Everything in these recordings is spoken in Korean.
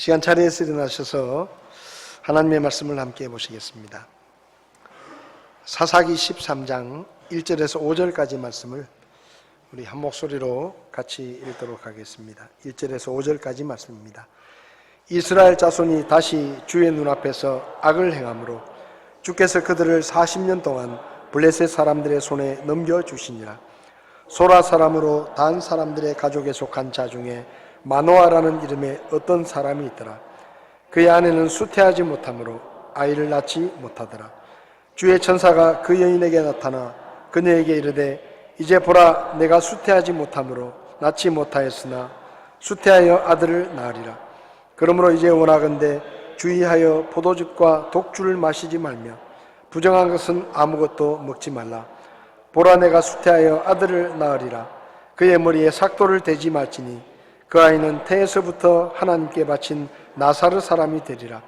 시간 차례에서 일어나셔서 하나님의 말씀을 함께 보시겠습니다. 사사기 13장 1절에서 5절까지 말씀을 우리 한 목소리로 같이 읽도록 하겠습니다. 1절에서 5절까지 말씀입니다. 이스라엘 자손이 다시 주의 눈앞에서 악을 행함으로 주께서 그들을 40년 동안 블레셋 사람들의 손에 넘겨주시니라. 소라 사람으로 단 사람들의 가족에 속한 자 중에 마노아라는 이름의 어떤 사람이 있더라. 그의 아내는 수태하지 못하므로 아이를 낳지 못하더라. 주의 천사가 그 여인에게 나타나 그녀에게 이르되 이제 보라, 내가 수태하지 못하므로 낳지 못하였으나 수태하여 아들을 낳으리라. 그러므로 이제 원하건대 주의하여 포도즙과 독주를 마시지 말며 부정한 것은 아무것도 먹지 말라. 보라, 내가 수태하여 아들을 낳으리라. 그의 머리에 삭도를 대지 말지니 그 아이는 태에서부터 하나님께 바친 나사르 사람이 되리라.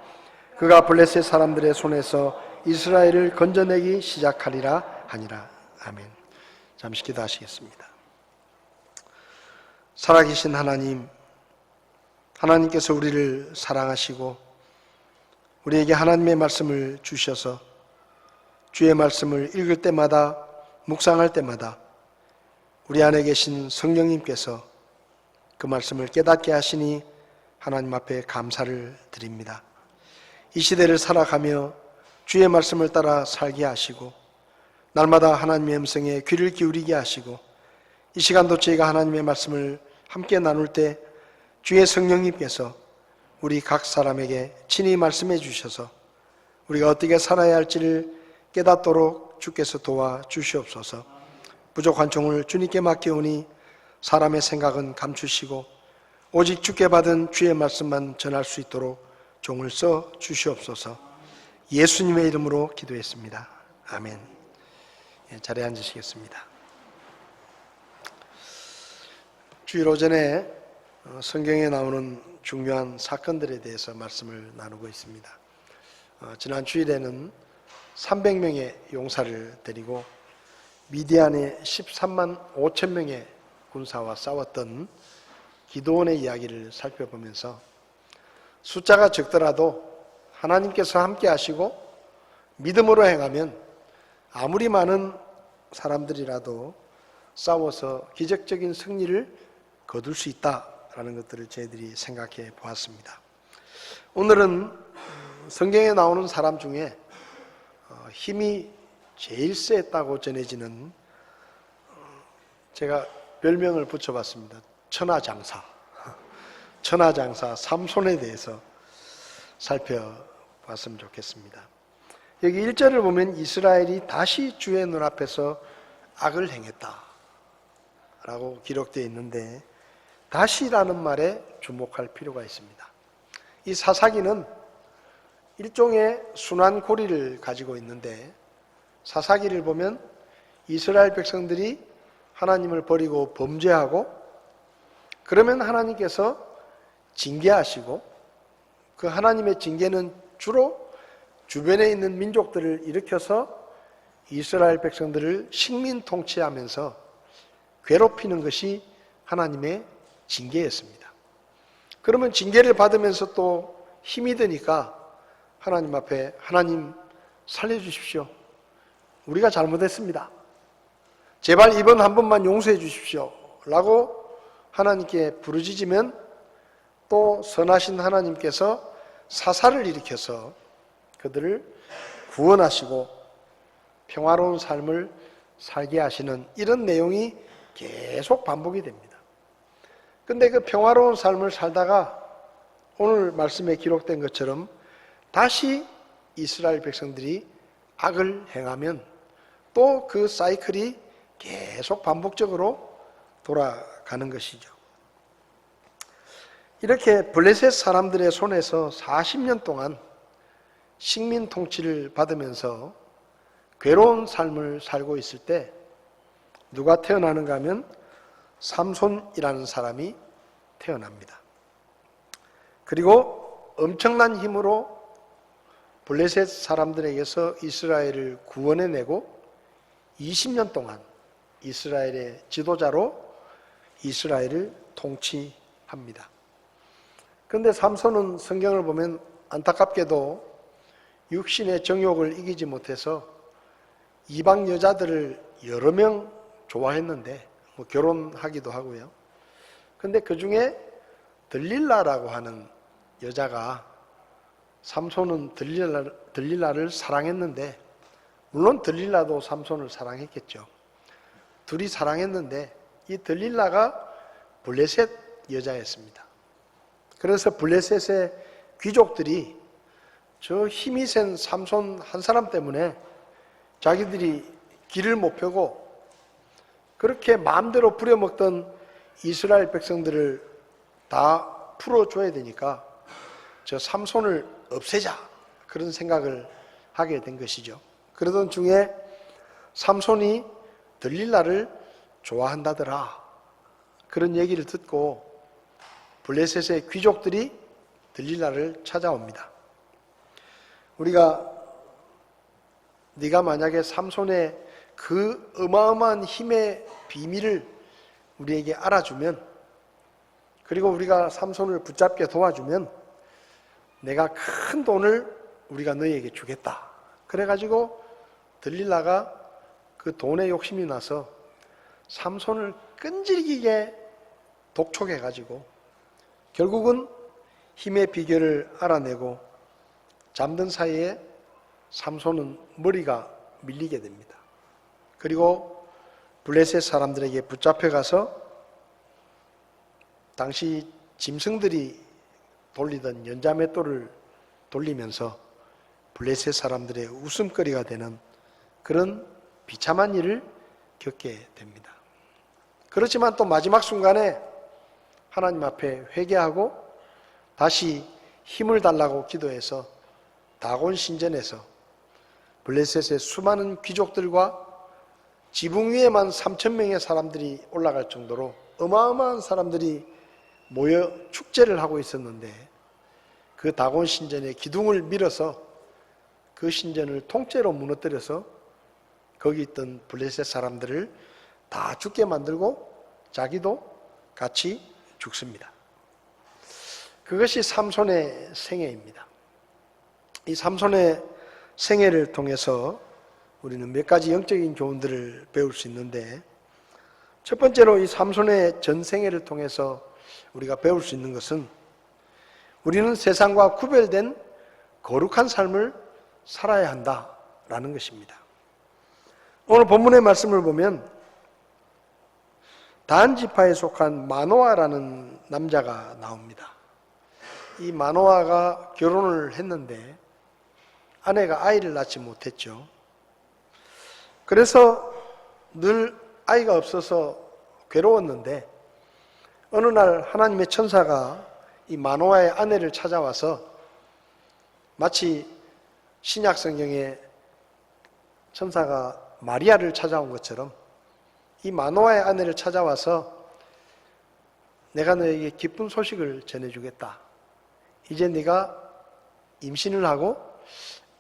그가 블레셋 사람들의 손에서 이스라엘을 건져내기 시작하리라 하니라. 아멘. 잠시 기도하시겠습니다. 살아계신 하나님, 하나님께서 우리를 사랑하시고 우리에게 하나님의 말씀을 주셔서 주의 말씀을 읽을 때마다 묵상할 때마다 우리 안에 계신 성령님께서 그 말씀을 깨닫게 하시니 하나님 앞에 감사를 드립니다. 이 시대를 살아가며 주의 말씀을 따라 살게 하시고 날마다 하나님의 음성에 귀를 기울이게 하시고 이 시간도 저희가 하나님의 말씀을 함께 나눌 때 주의 성령님께서 우리 각 사람에게 친히 말씀해 주셔서 우리가 어떻게 살아야 할지를 깨닫도록 주께서 도와주시옵소서. 부족한 종을 주님께 맡기오니 사람의 생각은 감추시고 오직 주께 받은 주의 말씀만 전할 수 있도록 종을 써 주시옵소서. 예수님의 이름으로 기도했습니다. 아멘. 자리에 앉으시겠습니다. 주일 오전에 성경에 나오는 중요한 사건들에 대해서 말씀을 나누고 있습니다. 지난 주일에는 300명의 용사를 데리고 미디안의 13만 5천 명의 군사와 싸웠던 기드온의 이야기를 살펴보면서 숫자가 적더라도 하나님께서 함께 하시고 믿음으로 행하면 아무리 많은 사람들이라도 싸워서 기적적인 승리를 거둘 수 있다라는 것들을 저희들이 생각해 보았습니다. 오늘은 성경에 나오는 사람 중에 힘이 제일 세다고 전해지는, 제가 별명을 붙여봤습니다. 천하장사 삼손에 대해서 살펴봤으면 좋겠습니다. 여기 1절을 보면 이스라엘이 다시 주의 눈앞에서 악을 행했다 라고 기록되어 있는데 다시라는 말에 주목할 필요가 있습니다. 이 사사기는 일종의 순환고리를 가지고 있는데 사사기를 보면 이스라엘 백성들이 하나님을 버리고 범죄하고 그러면 하나님께서 징계하시고 그 하나님의 징계는 주로 주변에 있는 민족들을 일으켜서 이스라엘 백성들을 식민 통치하면서 괴롭히는 것이 하나님의 징계였습니다. 그러면 징계를 받으면서 또 힘이 드니까 하나님 앞에 하나님 살려주십시오. 우리가 잘못했습니다. 제발 이번 한 번만 용서해 주십시오 라고 하나님께 부르짖으면 또 선하신 하나님께서 사사를 일으켜서 그들을 구원하시고 평화로운 삶을 살게 하시는 이런 내용이 계속 반복이 됩니다. 근데 그 평화로운 삶을 살다가 오늘 말씀에 기록된 것처럼 다시 이스라엘 백성들이 악을 행하면 또 그 사이클이 계속 반복적으로 돌아가는 것이죠. 이렇게 블레셋 사람들의 손에서 40년 동안 식민 통치를 받으면서 괴로운 삶을 살고 있을 때 누가 태어나는가 하면 삼손이라는 사람이 태어납니다. 그리고 엄청난 힘으로 블레셋 사람들에게서 이스라엘을 구원해내고 20년 동안 이스라엘의 지도자로 이스라엘을 통치합니다. 그런데 삼손은 성경을 보면 안타깝게도 육신의 정욕을 이기지 못해서 이방 여자들을 여러 명 좋아했는데 뭐 결혼하기도 하고요. 근데 그 중에 들릴라라고 하는 여자가 삼손은 들릴라를 사랑했는데, 물론 들릴라도 삼손을 사랑했겠죠. 둘이 사랑했는데 이 들릴라가 블레셋 여자였습니다. 그래서 블레셋의 귀족들이 저 힘이 센 삼손 한 사람 때문에 자기들이 길을 못 펴고 그렇게 마음대로 부려먹던 이스라엘 백성들을 다 풀어줘야 되니까 저 삼손을 없애자, 그런 생각을 하게 된 것이죠. 그러던 중에 삼손이 들릴라를 좋아한다더라, 그런 얘기를 듣고 블레셋의 귀족들이 들릴라를 찾아옵니다. 우리가 네가 만약에 삼손의 그 어마어마한 힘의 비밀을 우리에게 알아주면, 그리고 우리가 삼손을 붙잡게 도와주면 내가 큰 돈을 우리가 너희에게 주겠다. 그래가지고 들릴라가 그 돈에 욕심이 나서 삼손을 끈질기게 독촉해가지고 결국은 힘의 비결을 알아내고 잠든 사이에 삼손은 머리가 밀리게 됩니다. 그리고 블레셋 사람들에게 붙잡혀가서 당시 짐승들이 돌리던 연자맷돌을 돌리면서 블레셋 사람들의 웃음거리가 되는 그런 비참한 일을 겪게 됩니다. 그렇지만 또 마지막 순간에 하나님 앞에 회개하고 다시 힘을 달라고 기도해서 다곤 신전에서 블레셋의 수많은 귀족들과 지붕 위에만 3,000명의 사람들이 올라갈 정도로 어마어마한 사람들이 모여 축제를 하고 있었는데, 그 다곤 신전의 기둥을 밀어서 그 신전을 통째로 무너뜨려서 거기 있던 블레셋 사람들을 다 죽게 만들고 자기도 같이 죽습니다. 그것이 삼손의 생애입니다. 이 삼손의 생애를 통해서 우리는 몇 가지 영적인 교훈들을 배울 수 있는데, 첫 번째로 이 삼손의 전생애를 통해서 우리가 배울 수 있는 것은 우리는 세상과 구별된 거룩한 삶을 살아야 한다라는 것입니다. 오늘 본문의 말씀을 보면 단 지파에 속한 마노아라는 남자가 나옵니다. 이 마노아가 결혼을 했는데 아내가 아이를 낳지 못했죠. 그래서 늘 아이가 없어서 괴로웠는데 어느 날 하나님의 천사가 이 마노아의 아내를 찾아와서 마치 신약 성경에 천사가 마리아를 찾아온 것처럼 이 마노아의 아내를 찾아와서 내가 너에게 기쁜 소식을 전해주겠다. 이제 네가 임신을 하고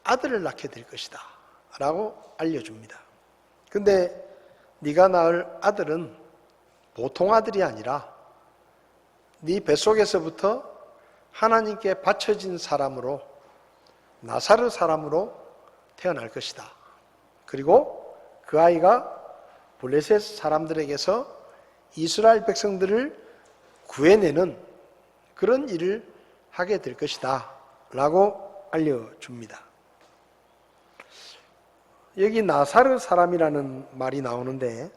아들을 낳게 될 것이다 라고 알려줍니다. 근데 네가 낳을 아들은 보통 아들이 아니라 네 뱃속에서부터 하나님께 바쳐진 사람으로, 나사렛 사람으로 태어날 것이다. 그리고 그 아이가 블레셋 사람들에게서 이스라엘 백성들을 구해내는 그런 일을 하게 될 것이다 라고 알려줍니다. 여기 나사렛 사람이라는 말이 나오는데,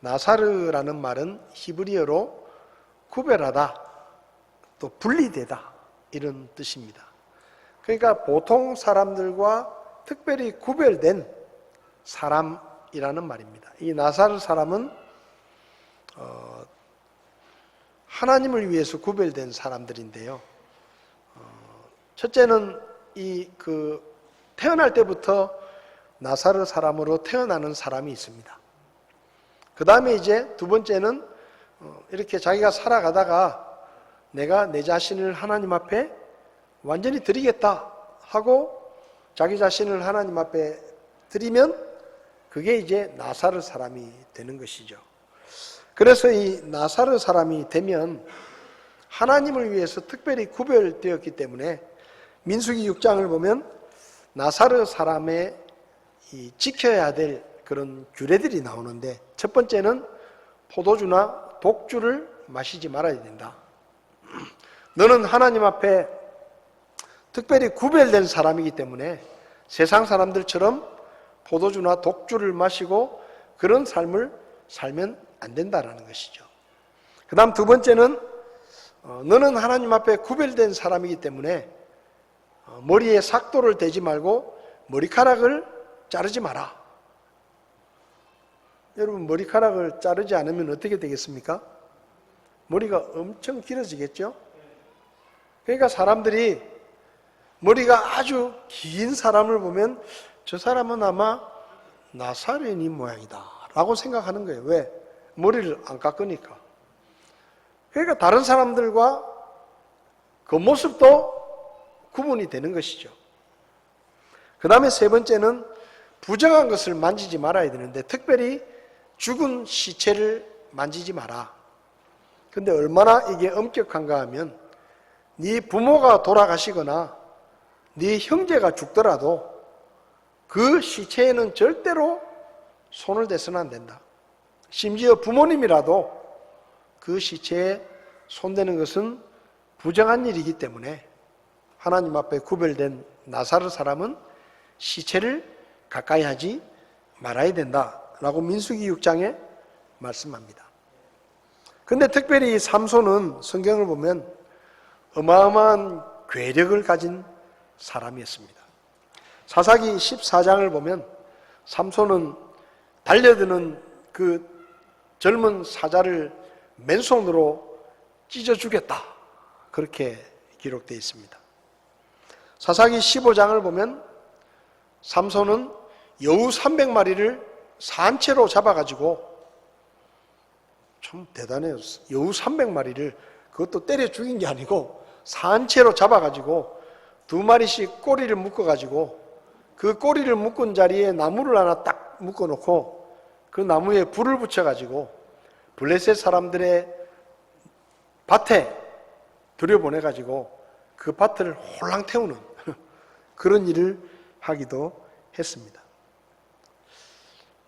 나사르라는 말은 히브리어로 구별하다, 또 분리되다, 이런 뜻입니다. 그러니까 보통 사람들과 특별히 구별된 사람이라는 말입니다. 이 나사렛 사람은 하나님을 위해서 구별된 사람들인데요. 첫째는 태어날 때부터 나사렛 사람으로 태어나는 사람이 있습니다. 그 다음에 이제 두 번째는 이렇게 자기가 살아가다가 내가 내 자신을 하나님 앞에 완전히 드리겠다 하고 자기 자신을 하나님 앞에 드리면 그게 이제 나사렛 사람이 되는 것이죠. 그래서 이 나사렛 사람이 되면 하나님을 위해서 특별히 구별되었기 때문에 민수기 6장을 보면 나사르 사람의 이 지켜야 될 그런 규례들이 나오는데, 첫 번째는 포도주나 독주를 마시지 말아야 된다. 너는 하나님 앞에 특별히 구별된 사람이기 때문에 세상 사람들처럼 포도주나 독주를 마시고 그런 삶을 살면 안 된다라는 것이죠. 그 다음 두 번째는 너는 하나님 앞에 구별된 사람이기 때문에 머리에 삭도를 대지 말고 머리카락을 자르지 마라. 여러분, 머리카락을 자르지 않으면 어떻게 되겠습니까? 머리가 엄청 길어지겠죠? 그러니까 사람들이 머리가 아주 긴 사람을 보면 저 사람은 아마 나사렛인 모양이다 라고 생각하는 거예요. 왜? 머리를 안 깎으니까. 그러니까 다른 사람들과 겉모습도 구분이 되는 것이죠. 그 다음에 세 번째는 부정한 것을 만지지 말아야 되는데, 특별히 죽은 시체를 만지지 마라. 근데 얼마나 이게 엄격한가 하면, 네 부모가 돌아가시거나 네 형제가 죽더라도 그 시체에는 절대로 손을 대서는 안 된다. 심지어 부모님이라도 그 시체에 손대는 것은 부정한 일이기 때문에 하나님 앞에 구별된 나사렛 사람은 시체를 가까이 하지 말아야 된다라고 민수기 6장에 말씀합니다. 그런데 특별히 삼손은 성경을 보면 어마어마한 괴력을 가진 사람이었습니다. 사사기 14장을 보면 삼손은 달려드는 그 젊은 사자를 맨손으로 찢어 주겠다, 그렇게 기록되어 있습니다. 사사기 15장을 보면 삼손은 여우 300마리를 산채로 잡아가지고, 참 대단해요. 여우 300마리를 그것도 때려 죽인 게 아니고 산채로 잡아가지고 2마리씩 꼬리를 묶어가지고 그 꼬리를 묶은 자리에 나무를 하나 딱 묶어놓고 그 나무에 불을 붙여가지고 블레셋 사람들의 밭에 들여보내가지고 그 밭을 홀랑 태우는 그런 일을 하기도 했습니다.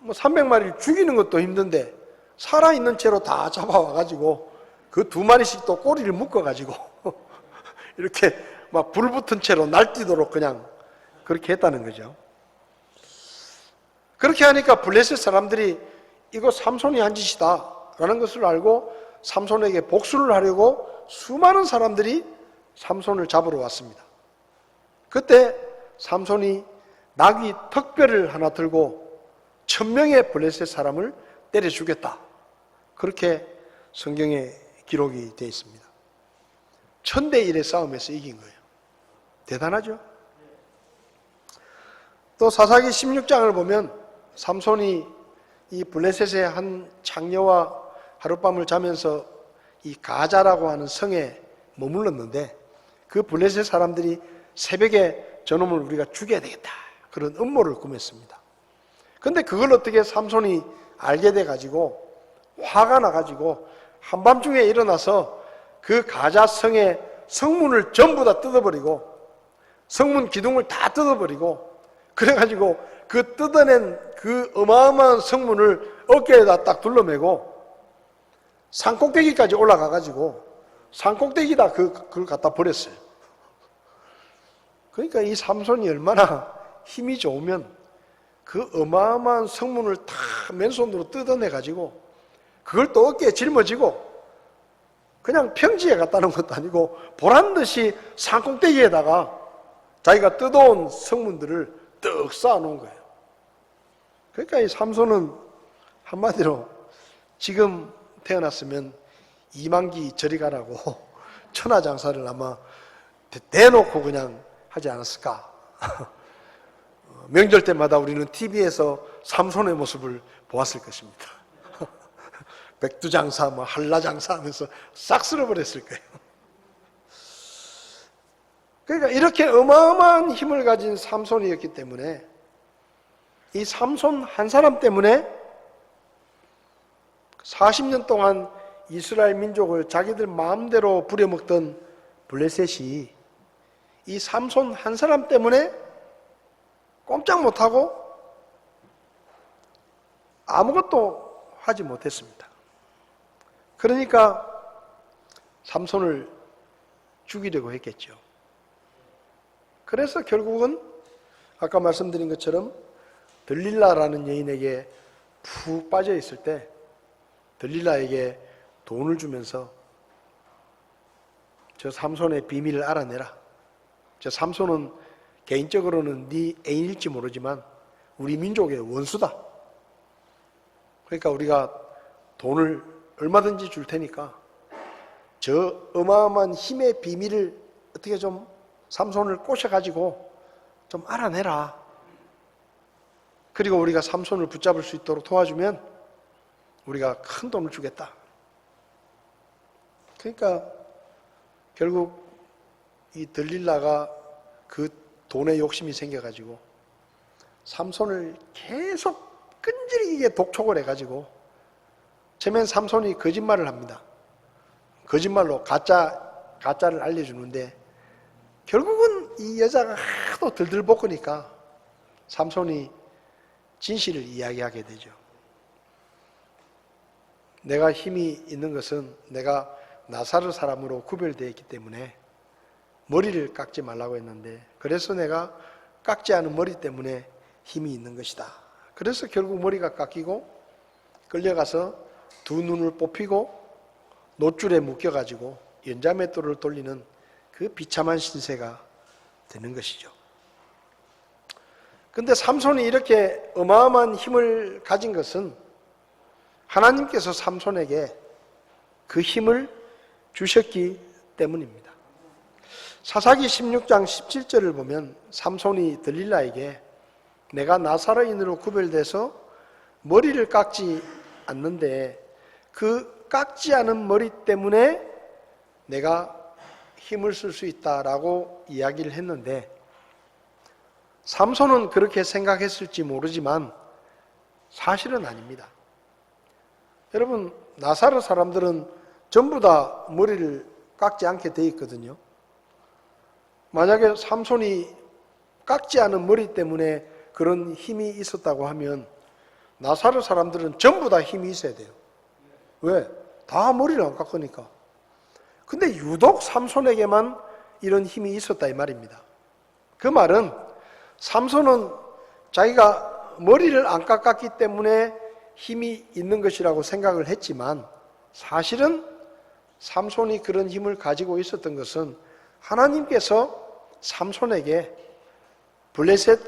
300마리를 죽이는 것도 힘든데 살아있는 채로 다 잡아와가지고 그 2마리씩 또 꼬리를 묶어가지고 이렇게 막 불 붙은 채로 날뛰도록 그냥 그렇게 했다는 거죠. 그렇게 하니까 블레셋 사람들이 이거 삼손이 한 짓이다 라는 것을 알고 삼손에게 복수를 하려고 수많은 사람들이 삼손을 잡으러 왔습니다. 그때 삼손이 나귀 턱뼈를 하나 들고 1000명의 블레셋 사람을 때려 죽였다, 그렇게 성경에 기록이 되어 있습니다. 1000대1의 싸움에서 이긴 거예요. 대단하죠? 또 사사기 16장을 보면 삼손이 이 블레셋의 한 창녀와 하룻밤을 자면서 이 가자라고 하는 성에 머물렀는데, 그 블레셋 사람들이 새벽에 저놈을 우리가 죽여야 되겠다, 그런 음모를 꾸몄습니다. 그런데 그걸 어떻게 삼손이 알게 돼가지고 화가 나가지고 한밤중에 일어나서 그 가자 성의 성문을 전부 다 뜯어버리고 성문 기둥을 다 뜯어버리고, 그래가지고 그 뜯어낸 그 어마어마한 성문을 어깨에다 딱 둘러매고 산꼭대기까지 올라가가지고 산꼭대기다 그걸 갖다 버렸어요. 그러니까 이 삼손이 얼마나 힘이 좋으면 그 어마어마한 성문을 다 맨손으로 뜯어내가지고 그걸 또 어깨에 짊어지고 그냥 평지에 갖다 놓은 것도 아니고 보란듯이 산꼭대기에다가 자기가 뜯어온 성문들을 떡 쌓아놓은 거예요. 그러니까 이 삼손은 한마디로 지금 태어났으면 이만기 저리 가라고 천하장사를 아마 대놓고 그냥 하지 않았을까. 명절 때마다 우리는 TV에서 삼손의 모습을 보았을 것입니다. 백두장사, 한라장사 하면서 싹 쓸어버렸을 거예요. 그러니까 이렇게 어마어마한 힘을 가진 삼손이었기 때문에 이 삼손 한 사람 때문에 40년 동안 이스라엘 민족을 자기들 마음대로 부려먹던 블레셋이 이 삼손 한 사람 때문에 꼼짝 못하고 아무것도 하지 못했습니다. 그러니까 삼손을 죽이려고 했겠죠. 그래서 결국은 아까 말씀드린 것처럼 들릴라라는 여인에게 푹 빠져 있을 때 들릴라에게 돈을 주면서 저 삼손의 비밀을 알아내라. 저 삼손은 개인적으로는 네 애인일지 모르지만 우리 민족의 원수다. 그러니까 우리가 돈을 얼마든지 줄 테니까 저 어마어마한 힘의 비밀을 어떻게 좀 삼손을 꼬셔가지고 좀 알아내라. 그리고 우리가 삼손을 붙잡을 수 있도록 도와주면 우리가 큰 돈을 주겠다. 그러니까 결국 이 들릴라가 그 돈에 욕심이 생겨가지고 삼손을 계속 끈질기게 독촉을 해가지고 처음엔 삼손이 거짓말을 합니다. 거짓말로 가짜를 알려주는데 결국은 이 여자가 하도 들들 볶으니까 삼손이 진실을 이야기하게 되죠. 내가 힘이 있는 것은 내가 나사렛 사람으로 구별되어 있기 때문에 머리를 깎지 말라고 했는데 그래서 내가 깎지 않은 머리 때문에 힘이 있는 것이다. 그래서 결국 머리가 깎이고 끌려가서 두 눈을 뽑히고 노줄에 묶여가지고 연자맷돌을 돌리는 그 비참한 신세가 되는 것이죠. 근데 삼손이 이렇게 어마어마한 힘을 가진 것은 하나님께서 삼손에게 그 힘을 주셨기 때문입니다. 사사기 16장 17절을 보면 삼손이 들릴라에게 내가 나사렛인으로 구별돼서 머리를 깎지 않는데 그 깎지 않은 머리 때문에 내가 힘을 쓸 수 있다라고 이야기를 했는데 삼손은 그렇게 생각했을지 모르지만 사실은 아닙니다. 여러분, 나사렛 사람들은 전부 다 머리를 깎지 않게 돼 있거든요. 만약에 삼손이 깎지 않은 머리 때문에 그런 힘이 있었다고 하면 나사렛 사람들은 전부 다 힘이 있어야 돼요. 왜? 다 머리를 안 깎으니까. 근데 유독 삼손에게만 이런 힘이 있었다 이 말입니다. 그 말은 삼손은 자기가 머리를 안 깎았기 때문에 힘이 있는 것이라고 생각을 했지만 사실은 삼손이 그런 힘을 가지고 있었던 것은 하나님께서 삼손에게 블레셋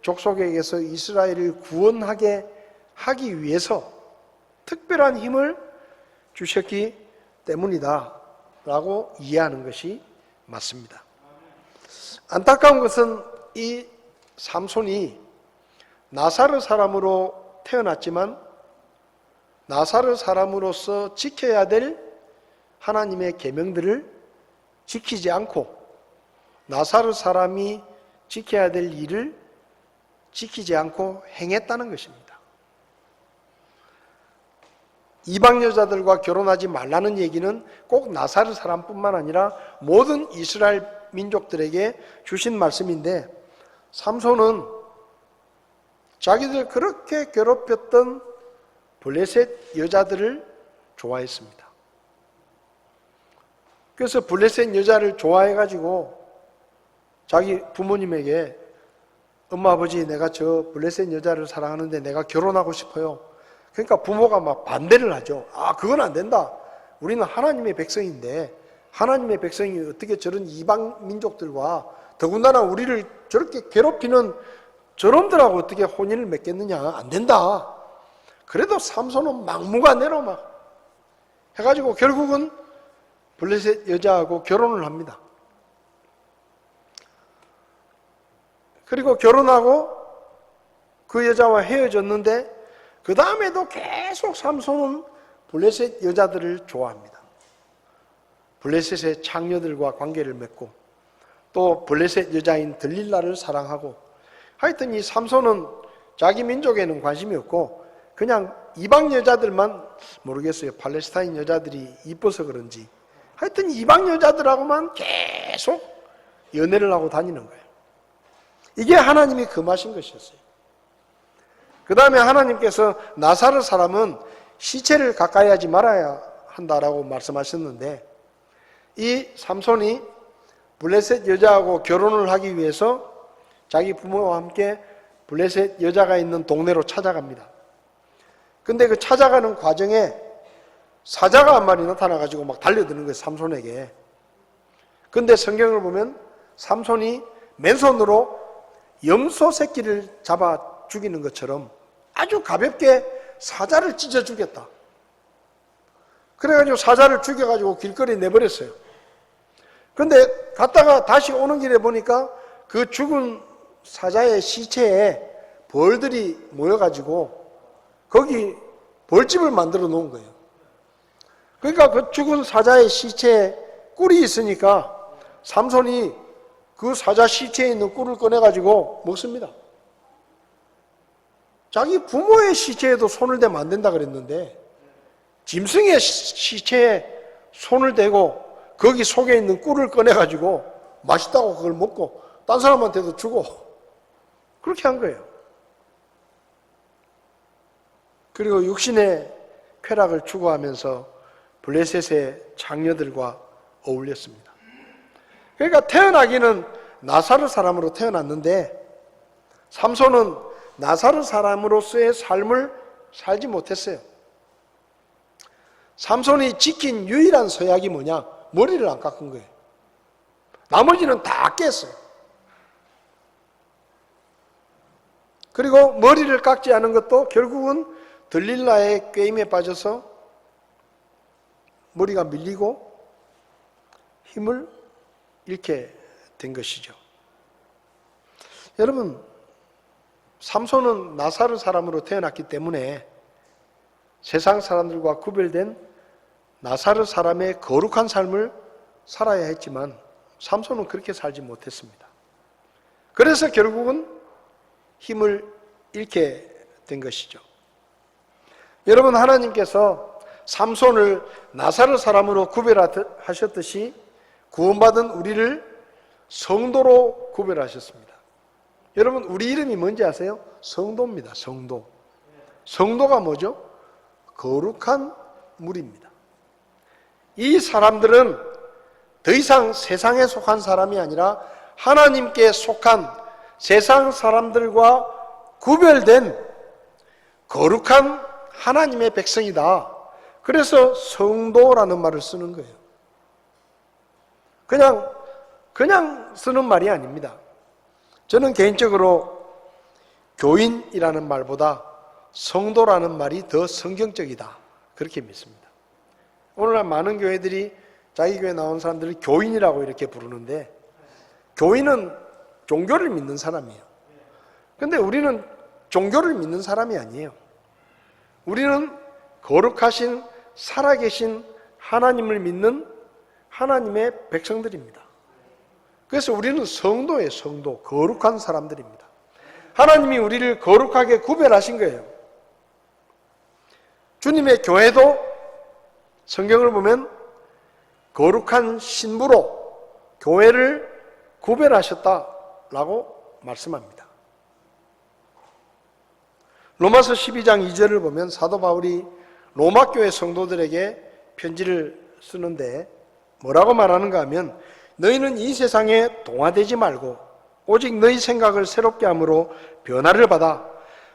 족속에게서 이스라엘을 구원하게 하기 위해서 특별한 힘을 주셨기 때문이다 라고 이해하는 것이 맞습니다. 안타까운 것은 이 삼손이 나사렛 사람으로 태어났지만 나사렛 사람으로서 지켜야 될 하나님의 계명들을 지키지 않고 나사렛 사람이 지켜야 될 일을 지키지 않고 행했다는 것입니다. 이방 여자들과 결혼하지 말라는 얘기는 꼭 나사렛 사람뿐만 아니라 모든 이스라엘 민족들에게 주신 말씀인데 삼손은 자기들 그렇게 괴롭혔던 블레셋 여자들을 좋아했습니다. 그래서 블레셋 여자를 좋아해가지고 자기 부모님에게 엄마 아버지 내가 저 블레셋 여자를 사랑하는데 내가 결혼하고 싶어요. 그러니까 부모가 막 반대를 하죠. 아 그건 안 된다. 우리는 하나님의 백성인데 하나님의 백성이 어떻게 저런 이방 민족들과 더군다나 우리를 저렇게 괴롭히는 저놈들하고 어떻게 혼인을 맺겠느냐. 안 된다. 그래도 삼손은 막무가내로 막 해가지고 결국은 블레셋 여자하고 결혼을 합니다. 그리고 결혼하고 그 여자와 헤어졌는데 그 다음에도 계속 삼손은 블레셋 여자들을 좋아합니다. 블레셋의 창녀들과 관계를 맺고 또 블레셋 여자인 들릴라를 사랑하고 하여튼 이 삼손은 자기 민족에는 관심이 없고 그냥 이방 여자들만, 모르겠어요. 팔레스타인 여자들이 이뻐서 그런지 하여튼 이방 여자들하고만 계속 연애를 하고 다니는 거예요. 이게 하나님이 금하신 것이었어요. 그 다음에 하나님께서 나사렛 사람은 시체를 가까이 하지 말아야 한다라고 말씀하셨는데, 이 삼손이 블레셋 여자하고 결혼을 하기 위해서 자기 부모와 함께 블레셋 여자가 있는 동네로 찾아갑니다. 근데 그 찾아가는 과정에 사자가 한 마리 나타나가지고 막 달려드는 거예요, 삼손에게. 근데 성경을 보면 삼손이 맨손으로 염소 새끼를 잡아 죽이는 것처럼 아주 가볍게 사자를 찢어 주겠다. 그래가지고 사자를 죽여가지고 길거리에 내버렸어요. 근데 갔다가 다시 오는 길에 보니까 그 죽은 사자의 시체에 벌들이 모여가지고 거기 벌집을 만들어 놓은 거예요. 그러니까 그 죽은 사자의 시체에 꿀이 있으니까 삼손이 그 사자 시체에 있는 꿀을 꺼내가지고 먹습니다. 자기 부모의 시체에도 손을 대면 안 된다 그랬는데 짐승의 시체에 손을 대고 거기 속에 있는 꿀을 꺼내가지고 맛있다고 그걸 먹고 딴 사람한테도 주고 그렇게 한 거예요. 그리고 육신의 쾌락을 추구하면서 블레셋의 장녀들과 어울렸습니다. 그러니까 태어나기는 나사렛 사람으로 태어났는데 삼손은 나사렛 사람으로서의 삶을 살지 못했어요. 삼손이 지킨 유일한 서약이 뭐냐? 머리를 안 깎은 거예요. 나머지는 다 깼어요. 그리고 머리를 깎지 않은 것도 결국은 들릴라의 꾀임에 빠져서 머리가 밀리고 힘을 잃게 된 것이죠. 여러분, 삼손은 나사렛 사람으로 태어났기 때문에 세상 사람들과 구별된 나사렛 사람의 거룩한 삶을 살아야 했지만 삼손은 그렇게 살지 못했습니다. 그래서 결국은 힘을 잃게 된 것이죠. 여러분, 하나님께서 삼손을 나사렛 사람으로 구별하셨듯이 구원받은 우리를 성도로 구별하셨습니다. 여러분, 우리 이름이 뭔지 아세요? 성도입니다. 성도. 성도가 뭐죠? 거룩한 무리입니다. 이 사람들은 더 이상 세상에 속한 사람이 아니라 하나님께 속한 세상 사람들과 구별된 거룩한 하나님의 백성이다. 그래서 성도라는 말을 쓰는 거예요. 그냥 쓰는 말이 아닙니다. 저는 개인적으로 교인이라는 말보다 성도라는 말이 더 성경적이다. 그렇게 믿습니다. 오늘날 많은 교회들이 자기 교회 나온 사람들을 교인이라고 이렇게 부르는데 교인은 종교를 믿는 사람이에요. 근데 우리는 종교를 믿는 사람이 아니에요. 우리는 거룩하신 살아계신 하나님을 믿는 하나님의 백성들입니다. 그래서 우리는 성도예요. 성도. 거룩한 사람들입니다. 하나님이 우리를 거룩하게 구별하신 거예요. 주님의 교회도 성경을 보면 거룩한 신부로 교회를 구별하셨다라고 말씀합니다. 로마서 12장 2절을 보면 사도 바울이 로마교회 성도들에게 편지를 쓰는데 뭐라고 말하는가 하면 너희는 이 세상에 동화되지 말고 오직 너희 생각을 새롭게 함으로 변화를 받아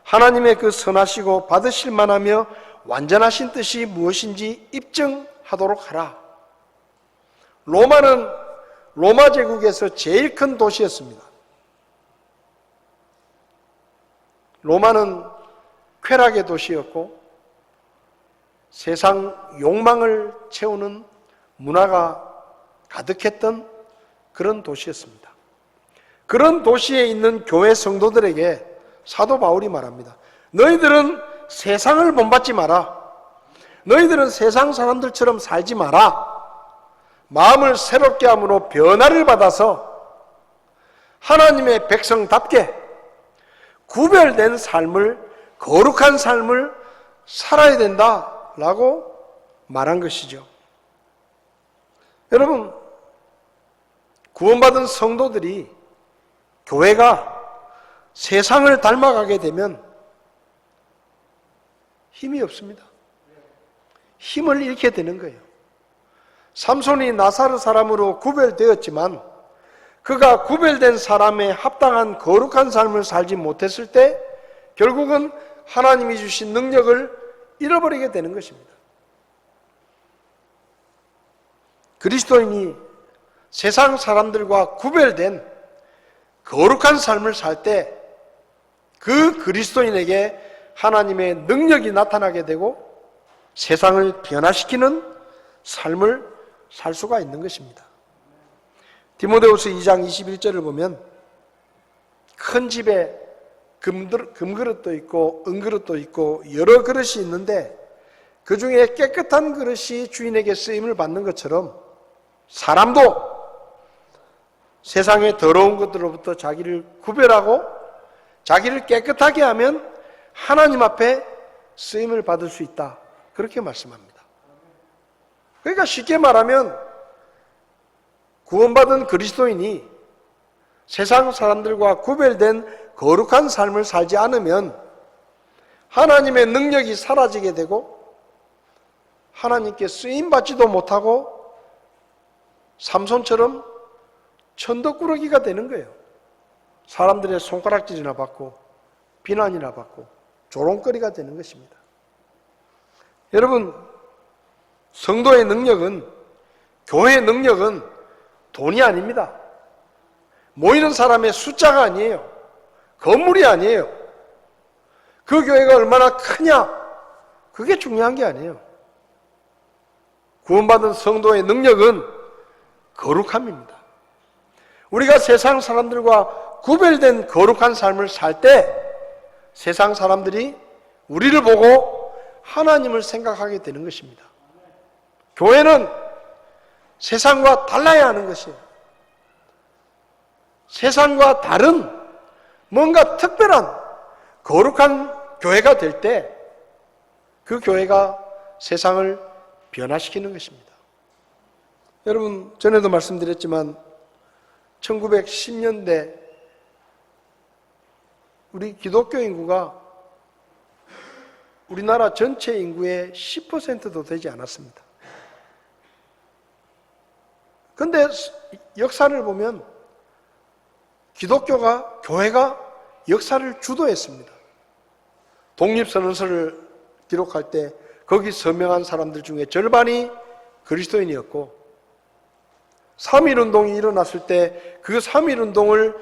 하나님의 그 선하시고 받으실 만하며 완전하신 뜻이 무엇인지 입증하도록 하라. 로마는 로마 제국에서 제일 큰 도시였습니다. 로마는 쾌락의 도시였고 세상 욕망을 채우는 문화가 가득했던 그런 도시였습니다. 그런 도시에 있는 교회 성도들에게 사도 바울이 말합니다. 너희들은 세상을 본받지 마라. 너희들은 세상 사람들처럼 살지 마라. 마음을 새롭게 함으로 변화를 받아서 하나님의 백성답게 구별된 삶을, 거룩한 삶을 살아야 된다라고 말한 것이죠. 여러분, 구원받은 성도들이 교회가 세상을 닮아가게 되면 힘이 없습니다. 힘을 잃게 되는 거예요. 삼손이 나사렛 사람으로 구별되었지만 그가 구별된 사람에 합당한 거룩한 삶을 살지 못했을 때 결국은 하나님이 주신 능력을 잃어버리게 되는 것입니다. 그리스도인이 세상 사람들과 구별된 거룩한 삶을 살 때 그 그리스도인에게 하나님의 능력이 나타나게 되고 세상을 변화시키는 삶을 살 수가 있는 것입니다. 디모데후서 2장 21절을 보면 큰 집에 금그릇도 있고 은그릇도 있고 여러 그릇이 있는데 그 중에 깨끗한 그릇이 주인에게 쓰임을 받는 것처럼 사람도 세상의 더러운 것들로부터 자기를 구별하고 자기를 깨끗하게 하면 하나님 앞에 쓰임을 받을 수 있다. 그렇게 말씀합니다. 그러니까 쉽게 말하면 구원받은 그리스도인이 세상 사람들과 구별된 거룩한 삶을 살지 않으면 하나님의 능력이 사라지게 되고 하나님께 쓰임받지도 못하고 삼손처럼 천덕꾸러기가 되는 거예요. 사람들의 손가락질이나 받고 비난이나 받고 조롱거리가 되는 것입니다. 여러분, 성도의 능력은, 교회의 능력은 돈이 아닙니다. 모이는 사람의 숫자가 아니에요. 건물이 아니에요. 그 교회가 얼마나 크냐, 그게 중요한 게 아니에요. 구원받은 성도의 능력은 거룩함입니다. 우리가 세상 사람들과 구별된 거룩한 삶을 살 때 세상 사람들이 우리를 보고 하나님을 생각하게 되는 것입니다. 교회는 세상과 달라야 하는 것이에요. 세상과 다른 뭔가 특별한 거룩한 교회가 될 때 그 교회가 세상을 변화시키는 것입니다. 여러분, 전에도 말씀드렸지만 1910년대 우리 기독교 인구가 우리나라 전체 인구의 10%도 되지 않았습니다. 그런데 역사를 보면 기독교가, 교회가 역사를 주도했습니다. 독립선언서를 기록할 때 거기 서명한 사람들 중에 절반이 그리스도인이었고 3.1운동이 일어났을 때 그 3.1운동을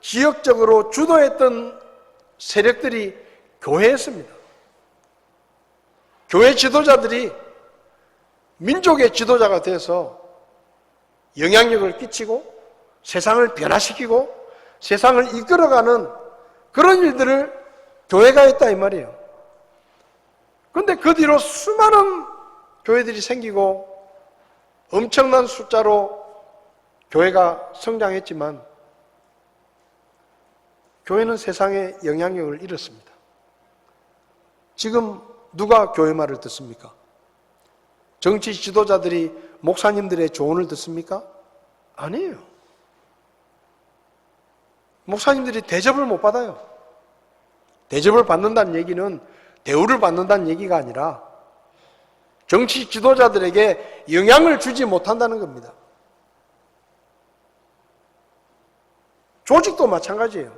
지역적으로 주도했던 세력들이 교회였습니다. 교회 지도자들이 민족의 지도자가 돼서 영향력을 끼치고 세상을 변화시키고 세상을 이끌어가는 그런 일들을 교회가 했다 이 말이에요. 그런데 그 뒤로 수많은 교회들이 생기고 엄청난 숫자로 교회가 성장했지만 교회는 세상에 영향력을 잃었습니다. 지금 누가 교회 말을 듣습니까? 정치 지도자들이 목사님들의 조언을 듣습니까? 아니에요. 목사님들이 대접을 못 받아요. 대접을 받는다는 얘기는 대우를 받는다는 얘기가 아니라 정치 지도자들에게 영향을 주지 못한다는 겁니다. 조직도 마찬가지예요.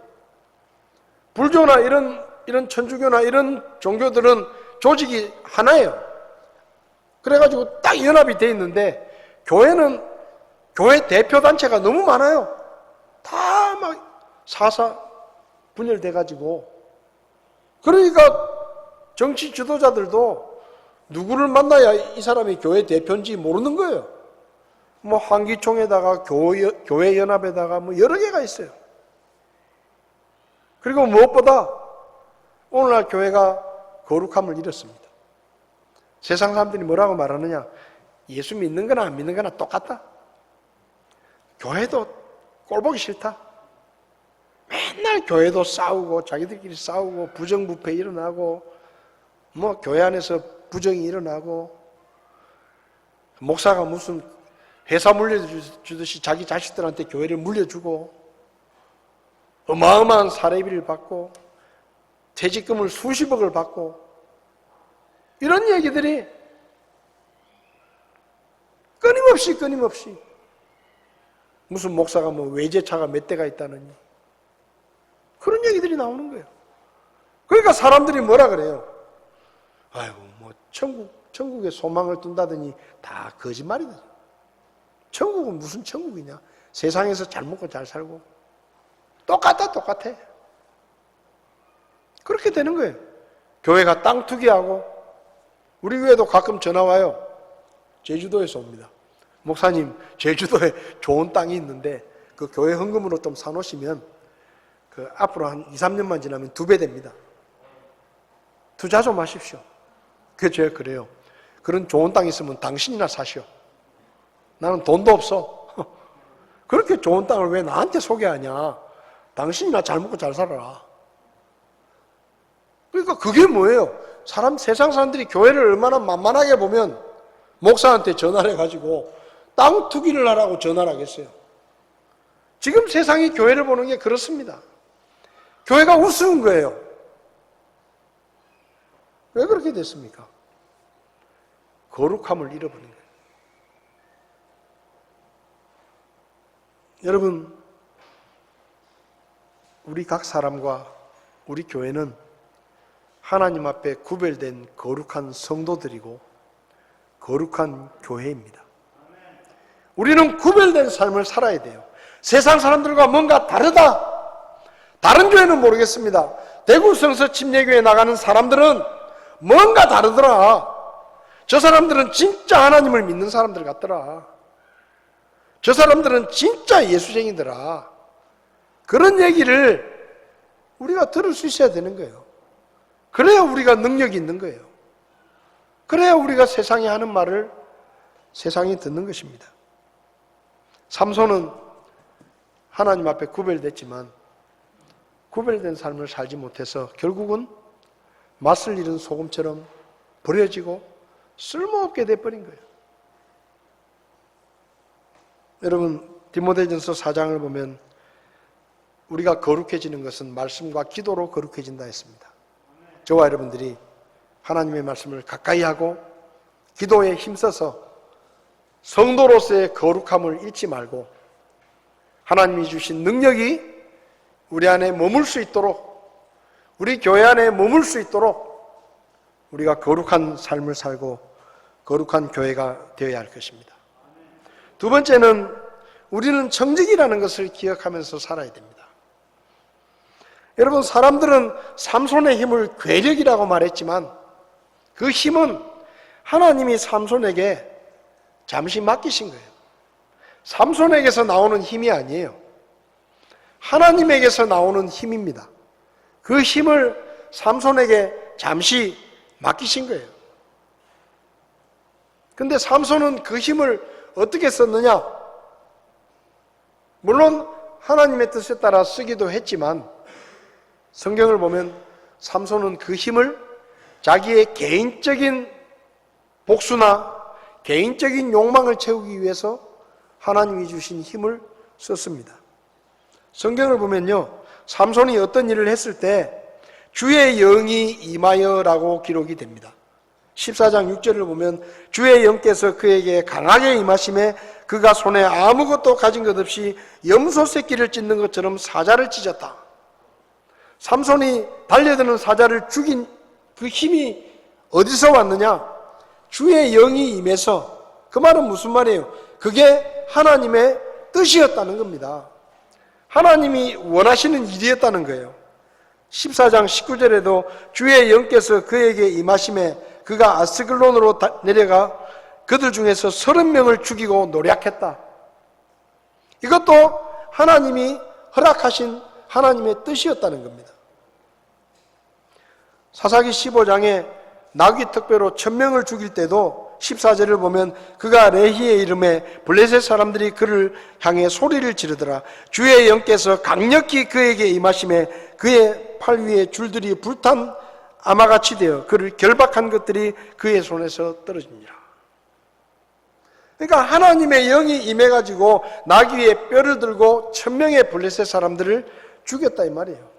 불교나 이런 천주교나 이런 종교들은 조직이 하나예요. 그래가지고 딱 연합이 돼 있는데 교회는 교회 대표단체가 너무 많아요. 다 막 사사 분열돼가지고 그러니까 정치 지도자들도 누구를 만나야 이 사람이 교회 대표인지 모르는 거예요. 뭐 한기총에다가 교회 연합에다가 뭐 여러 개가 있어요. 그리고 무엇보다 오늘날 교회가 거룩함을 잃었습니다. 세상 사람들이 뭐라고 말하느냐? 예수 믿는 거나 안 믿는 거나 똑같다. 교회도 꼴보기 싫다. 맨날 교회도 싸우고 자기들끼리 싸우고 부정부패 일어나고 뭐 교회 안에서 부정이 일어나고 목사가 무슨 회사 물려주듯이 자기 자식들한테 교회를 물려주고 어마어마한 사례비를 받고 퇴직금을 수십억을 받고 이런 얘기들이 끊임없이 무슨 목사가 뭐 외제차가 몇 대가 있다느니 그런 얘기들이 나오는 거예요. 그러니까 사람들이 뭐라 그래요? 아이고 뭐 천국에 소망을 둔다더니 다 거짓말이다. 천국은 무슨 천국이냐? 세상에서 잘 먹고 잘 살고 똑같아. 그렇게 되는 거예요. 교회가 땅 투기하고 우리 교회도 가끔 전화 와요. 제주도에서 옵니다. 목사님, 제주도에 좋은 땅이 있는데 그 교회 헌금으로 좀 사놓으시면 그 앞으로 한 2, 3년만 지나면 2배 됩니다. 투자 좀 하십시오. 그래요, 그래요. 그런 좋은 땅 있으면 당신이나 사시오. 나는 돈도 없어. 그렇게 좋은 땅을 왜 나한테 소개하냐? 당신이나 잘 먹고 잘 살아라. 그러니까 그게 뭐예요? 세상 사람들이 교회를 얼마나 만만하게 보면 목사한테 전화를 해가지고 땅 투기를 하라고 전화를 하겠어요. 지금 세상이 교회를 보는 게 그렇습니다. 교회가 우스운 거예요. 왜 그렇게 됐습니까? 거룩함을 잃어버린 거예요. 여러분, 우리 각 사람과 우리 교회는 하나님 앞에 구별된 거룩한 성도들이고 거룩한 교회입니다. 우리는 구별된 삶을 살아야 돼요. 세상 사람들과 뭔가 다르다. 다른 교회는 모르겠습니다. 대구 성서 침례교회 나가는 사람들은 뭔가 다르더라. 저 사람들은 진짜 하나님을 믿는 사람들 같더라. 저 사람들은 진짜 예수쟁이더라. 그런 얘기를 우리가 들을 수 있어야 되는 거예요. 그래야 우리가 능력이 있는 거예요. 그래야 우리가 세상이 하는 말을 세상이 듣는 것입니다. 삼손은 하나님 앞에 구별됐지만 구별된 삶을 살지 못해서 결국은 맛을 잃은 소금처럼 버려지고 쓸모없게 돼버린 거예요. 여러분, 디모데전서 4장을 보면 우리가 거룩해지는 것은 말씀과 기도로 거룩해진다 했습니다. 저와 여러분들이 하나님의 말씀을 가까이 하고 기도에 힘써서 성도로서의 거룩함을 잃지 말고 하나님이 주신 능력이 우리 안에 머물 수 있도록, 우리 교회 안에 머물 수 있도록 우리가 거룩한 삶을 살고 거룩한 교회가 되어야 할 것입니다. 두 번째는 우리는 청직이라는 것을 기억하면서 살아야 됩니다. 여러분, 사람들은 삼손의 힘을 괴력이라고 말했지만 그 힘은 하나님이 삼손에게 잠시 맡기신 거예요. 삼손에게서 나오는 힘이 아니에요. 하나님에게서 나오는 힘입니다. 그 힘을 삼손에게 잠시 맡기신 거예요. 근데 삼손은 그 힘을 어떻게 썼느냐? 물론 하나님의 뜻에 따라 쓰기도 했지만 성경을 보면 삼손은 그 힘을 자기의 개인적인 복수나 개인적인 욕망을 채우기 위해서 하나님이 주신 힘을 썼습니다. 성경을 보면요, 삼손이 어떤 일을 했을 때 주의 영이 임하여라고 기록이 됩니다. 14장 6절을 보면 주의 영께서 그에게 강하게 임하심에 그가 손에 아무것도 가진 것 없이 염소 새끼를 찢는 것처럼 사자를 찢었다. 삼손이 달려드는 사자를 죽인 그 힘이 어디서 왔느냐? 주의 영이 임해서. 그 말은 무슨 말이에요? 그게 하나님의 뜻이었다는 겁니다. 하나님이 원하시는 일이었다는 거예요. 14장 19절에도 주의 영께서 그에게 임하심에 그가 아스글론으로 내려가 그들 중에서 30명을 죽이고 노략했다. 이것도 하나님이 허락하신 하나님의 뜻이었다는 겁니다. 사사기 15장에 나귀 특배로 1000명을 죽일 때도 14절을 보면 그가 레히의 이름에 블레셋 사람들이 그를 향해 소리를 지르더라. 주의 영께서 강력히 그에게 임하심에 그의 팔 위에 줄들이 불탄 아마같이 되어 그를 결박한 것들이 그의 손에서 떨어지니라. 그러니까 하나님의 영이 임해가지고 나귀 위에 뼈를 들고 1000명의 블레셋 사람들을 죽였다 이 말이에요.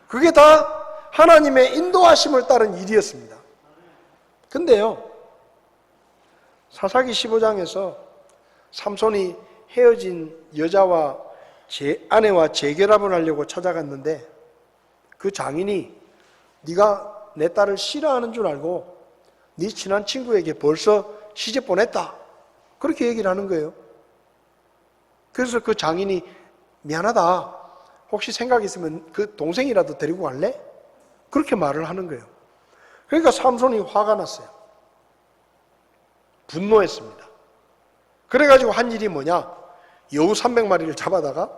그게 다 하나님의 인도하심을 따른 일이었습니다. 근데요, 사사기 15장에서 삼손이 헤어진 여자와 아내와 재결합을 하려고 찾아갔는데 그 장인이 네가 내 딸을 싫어하는 줄 알고 네 친한 친구에게 벌써 시집 보냈다, 그렇게 얘기를 하는 거예요. 그래서 그 장인이 미안하다, 혹시 생각 있으면 그 동생이라도 데리고 갈래? 그렇게 말을 하는 거예요. 그러니까 삼손이 화가 났어요. 분노했습니다. 그래가지고 한 일이 뭐냐, 여우 300마리를 잡아다가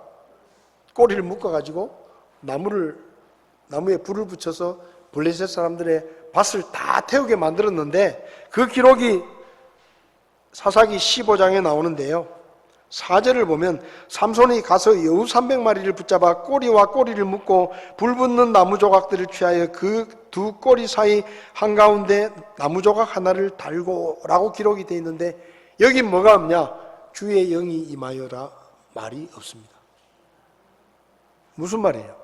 꼬리를 묶어가지고 나무에 불을 붙여서 블레셋 사람들의 밭을 다 태우게 만들었는데, 그 기록이 사사기 15장에 나오는데요, 4절을 보면 삼손이 가서 여우 300마리를 붙잡아 꼬리와 꼬리를 묶고 불 붙는 나무 조각들을 취하여 그 두 꼬리 사이 한가운데 나무 조각 하나를 달고 라고 기록이 되어 있는데, 여기 뭐가 없냐? 주의 영이 임하여라 말이 없습니다. 무슨 말이에요?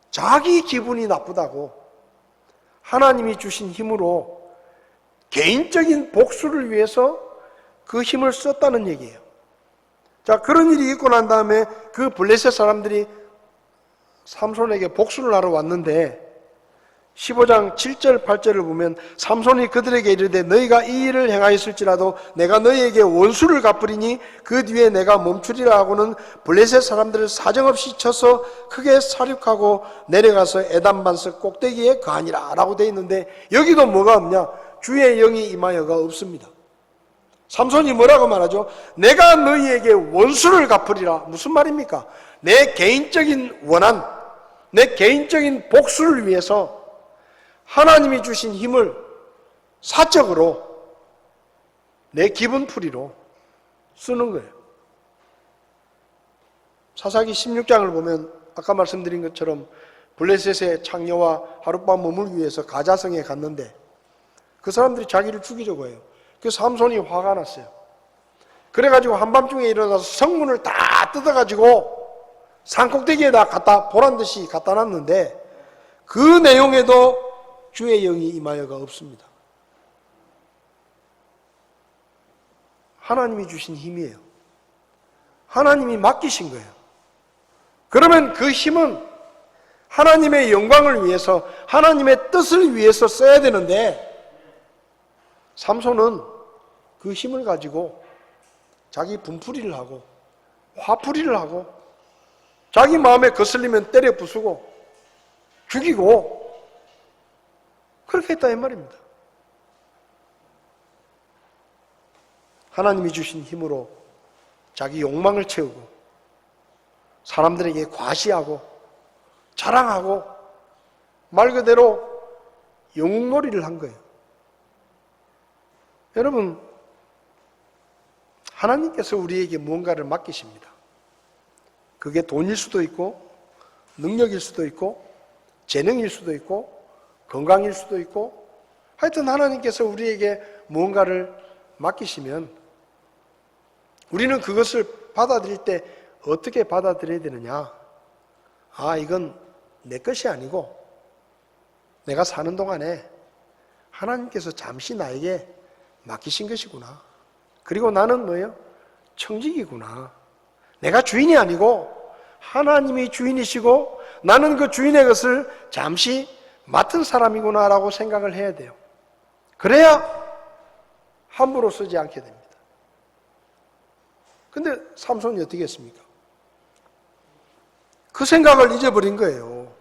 자기 기분이 나쁘다고 하나님이 주신 힘으로 개인적인 복수를 위해서 그 힘을 썼다는 얘기예요. 자, 그런 일이 있고 난 다음에 그 블레셋 사람들이 삼손에게 복수를 하러 왔는데 15장 7절 8절을 보면 삼손이 그들에게 이르되 너희가 이 일을 행하였을지라도 내가 너희에게 원수를 갚으리니 그 뒤에 내가 멈추리라 하고는 블레셋 사람들을 사정없이 쳐서 크게 사륙하고 내려가서 에담 반석 꼭대기에 거하니라 라고 되어 있는데, 여기도 뭐가 없냐? 주의 영이 임하여가 없습니다. 삼손이 뭐라고 말하죠? 내가 너희에게 원수를 갚으리라. 무슨 말입니까? 내 개인적인 원한, 내 개인적인 복수를 위해서 하나님이 주신 힘을 사적으로 내 기분풀이로 쓰는 거예요. 사사기 16장을 보면 아까 말씀드린 것처럼 블레셋의 창녀와 하룻밤 머물기 위해서 가자성에 갔는데 그 사람들이 자기를 죽이려고 해요. 그래서 삼손이 화가 났어요. 그래가지고 한밤중에 일어나서 성문을 다 뜯어가지고 산꼭대기에다 갖다 보란듯이 갖다 놨는데 그 내용에도 주의 영이 임하여가 없습니다. 하나님이 주신 힘이에요. 하나님이 맡기신 거예요. 그러면 그 힘은 하나님의 영광을 위해서, 하나님의 뜻을 위해서 써야 되는데 삼손은 그 힘을 가지고 자기 분풀이를 하고 화풀이를 하고 자기 마음에 거슬리면 때려 부수고 죽이고 그렇게 했다 이 말입니다. 하나님이 주신 힘으로 자기 욕망을 채우고 사람들에게 과시하고 자랑하고 말 그대로 영웅놀이를 한 거예요. 여러분, 하나님께서 우리에게 무언가를 맡기십니다. 그게 돈일 수도 있고 능력일 수도 있고 재능일 수도 있고 건강일 수도 있고, 하여튼 하나님께서 우리에게 무언가를 맡기시면 우리는 그것을 받아들일 때 어떻게 받아들여야 되느냐? 아, 이건 내 것이 아니고 내가 사는 동안에 하나님께서 잠시 나에게 맡기신 것이구나. 그리고 나는 뭐예요? 청직이구나. 내가 주인이 아니고 하나님이 주인이시고 나는 그 주인의 것을 잠시 맡은 사람이구나 라고 생각을 해야 돼요. 그래야 함부로 쓰지 않게 됩니다. 근데 삼손이 어떻게 했습니까? 그 생각을 잊어버린 거예요.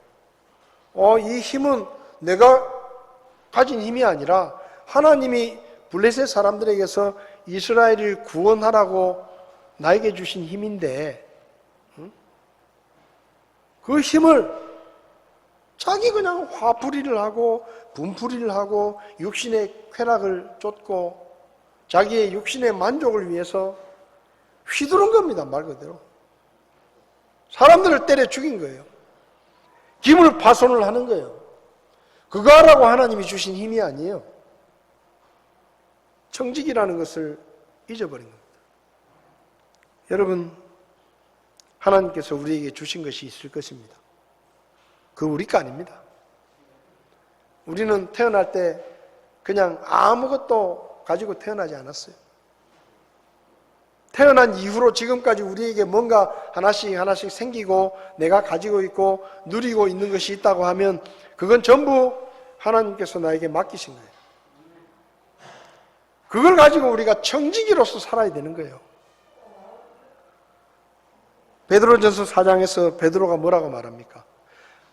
이 힘은 내가 가진 힘이 아니라 하나님이 블레셋 사람들에게서 이스라엘을 구원하라고 나에게 주신 힘인데, 그 힘을 자기 그냥 화풀이를 하고 분풀이를 하고 육신의 쾌락을 쫓고 자기의 육신의 만족을 위해서 휘두른 겁니다. 말 그대로 사람들을 때려 죽인 거예요. 기물 파손을 하는 거예요. 그거 하라고 하나님이 주신 힘이 아니에요. 청직이라는 것을 잊어버린 겁니다. 여러분, 하나님께서 우리에게 주신 것이 있을 것입니다. 그거 우리 거 아닙니다. 우리는 태어날 때 그냥 아무것도 가지고 태어나지 않았어요. 태어난 이후로 지금까지 우리에게 뭔가 하나씩 생기고 내가 가지고 있고 누리고 있는 것이 있다고 하면 그건 전부 하나님께서 나에게 맡기신 거예요. 그걸 가지고 우리가 청지기로서 살아야 되는 거예요. 베드로전서 4장에서 베드로가 뭐라고 말합니까?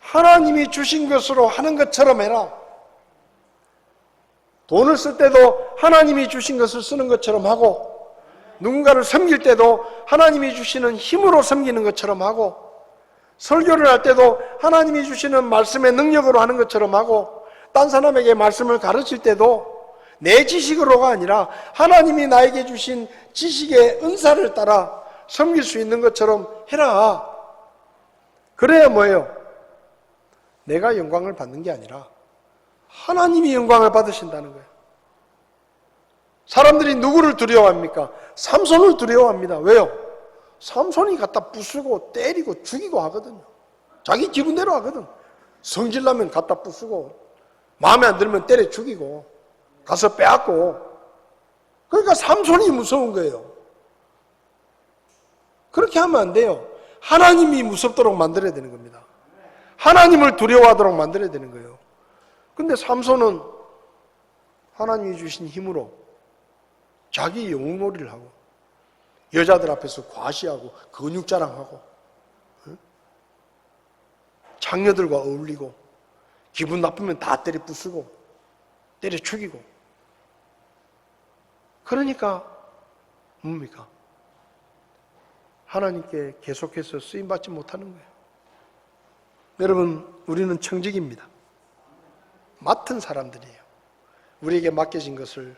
하나님이 주신 것으로 하는 것처럼 해라. 돈을 쓸 때도 하나님이 주신 것을 쓰는 것처럼 하고, 누군가를 섬길 때도 하나님이 주시는 힘으로 섬기는 것처럼 하고, 설교를 할 때도 하나님이 주시는 말씀의 능력으로 하는 것처럼 하고, 딴 사람에게 말씀을 가르칠 때도 내 지식으로가 아니라 하나님이 나에게 주신 지식의 은사를 따라 섬길 수 있는 것처럼 해라. 그래야 뭐예요? 내가 영광을 받는 게 아니라 하나님이 영광을 받으신다는 거예요. 사람들이 누구를 두려워합니까? 삼손을 두려워합니다. 왜요? 삼손이 갖다 부수고 때리고 죽이고 하거든요. 자기 기분대로 하거든. 성질나면 갖다 부수고 마음에 안 들면 때려 죽이고 가서 빼앗고. 그러니까 삼손이 무서운 거예요. 그렇게 하면 안 돼요. 하나님이 무섭도록 만들어야 되는 겁니다. 하나님을 두려워하도록 만들어야 되는 거예요. 근데 삼손은 하나님이 주신 힘으로 자기 영웅놀이를 하고 여자들 앞에서 과시하고 근육 자랑하고 장녀들과 어울리고 기분 나쁘면 다 때려 부수고 때려 죽이고. 그러니까 뭡니까? 하나님께 계속해서 쓰임받지 못하는 거예요. 여러분, 우리는 청직입니다. 맡은 사람들이에요. 우리에게 맡겨진 것을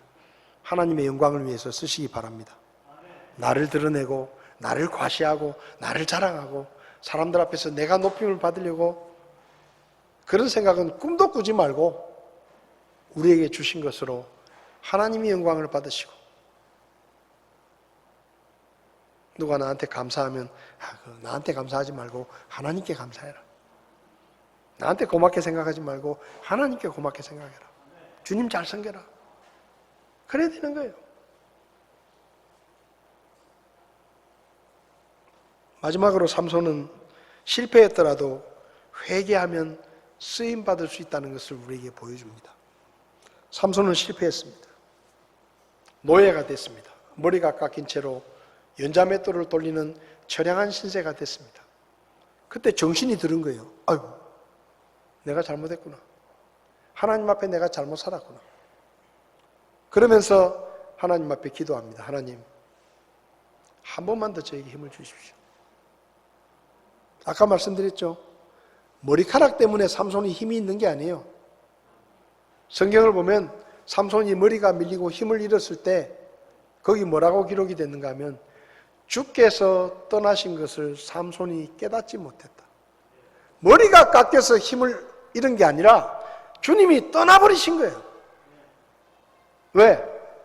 하나님의 영광을 위해서 쓰시기 바랍니다. 나를 드러내고 나를 과시하고 나를 자랑하고 사람들 앞에서 내가 높임을 받으려고 그런 생각은 꿈도 꾸지 말고 우리에게 주신 것으로 하나님의 영광을 받으시고, 누가 나한테 감사하면 나한테 감사하지 말고 하나님께 감사해라. 나한테 고맙게 생각하지 말고 하나님께 고맙게 생각해라. 주님 잘 섬겨라. 그래야 되는 거예요. 마지막으로 삼손은 실패했더라도 회개하면 쓰임받을 수 있다는 것을 우리에게 보여줍니다. 삼손은 실패했습니다. 노예가 됐습니다. 머리가 깎인 채로 연자맷돌을 돌리는 처량한 신세가 됐습니다. 그때 정신이 들은 거예요. 아이고, 내가 잘못했구나. 하나님 앞에 내가 잘못 살았구나. 그러면서 하나님 앞에 기도합니다. 하나님, 한 번만 더 저에게 힘을 주십시오. 아까 말씀드렸죠? 머리카락 때문에 삼손이 힘이 있는 게 아니에요. 성경을 보면 삼손이 머리가 밀리고 힘을 잃었을 때 거기 뭐라고 기록이 됐는가 하면 주께서 떠나신 것을 삼손이 깨닫지 못했다. 머리가 깎여서 힘을 잃은 게 아니라 주님이 떠나버리신 거예요. 왜?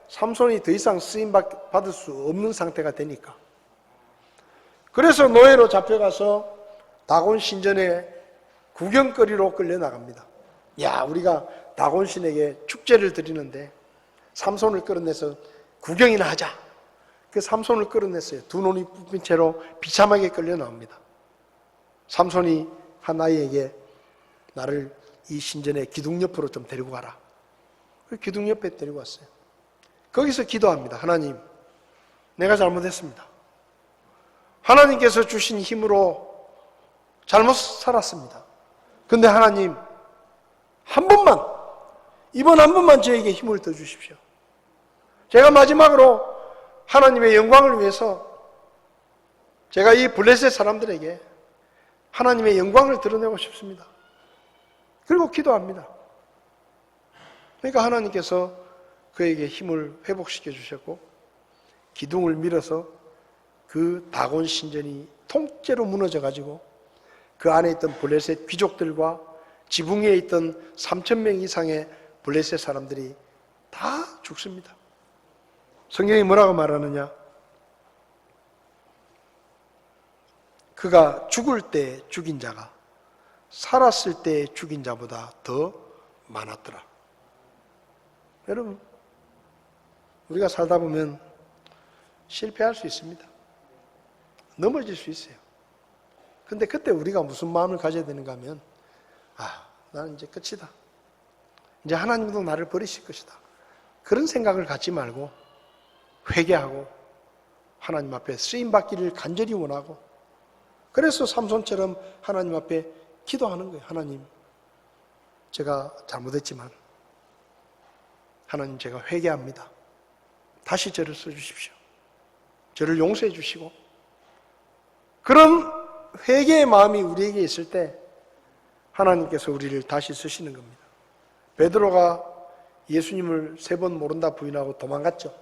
삼손이 더 이상 쓰임받을 수 없는 상태가 되니까. 그래서 노예로 잡혀가서 다곤 신전에 구경거리로 끌려나갑니다. 야, 우리가 다곤 신에게 축제를 드리는데 삼손을 끌어내서 구경이나 하자. 그 삼손을 끌어냈어요. 두 눈이 뽑힌 채로 비참하게 끌려나옵니다. 삼손이 한 아이에게 나를 이 신전의 기둥 옆으로 좀 데리고 가라. 그 기둥 옆에 데리고 왔어요. 거기서 기도합니다. 하나님, 내가 잘못했습니다. 하나님께서 주신 힘으로 잘못 살았습니다. 근데 하나님, 이번 한 번만 저에게 힘을 더 주십시오. 제가 마지막으로 하나님의 영광을 위해서 제가 이 블레셋 사람들에게 하나님의 영광을 드러내고 싶습니다. 그리고 기도합니다. 그러니까 하나님께서 그에게 힘을 회복시켜 주셨고 기둥을 밀어서 그 다곤 신전이 통째로 무너져 가지고 그 안에 있던 블레셋 귀족들과 지붕 위에 있던 3,000명 이상의 블레셋 사람들이 다 죽습니다. 성경이 뭐라고 말하느냐? 그가 죽을 때 죽인 자가 살았을 때 죽인 자보다 더 많았더라. 여러분, 우리가 살다 보면 실패할 수 있습니다. 넘어질 수 있어요. 근데 그때 우리가 무슨 마음을 가져야 되는가 하면, 나는 이제 끝이다. 이제 하나님도 나를 버리실 것이다. 그런 생각을 갖지 말고 회개하고 하나님 앞에 쓰임받기를 간절히 원하고, 그래서 삼손처럼 하나님 앞에 기도하는 거예요. 하나님, 제가 잘못했지만 하나님, 제가 회개합니다. 다시 저를 써주십시오. 저를 용서해 주시고, 그런 회개의 마음이 우리에게 있을 때 하나님께서 우리를 다시 쓰시는 겁니다. 베드로가 예수님을 3번 모른다 부인하고 도망갔죠.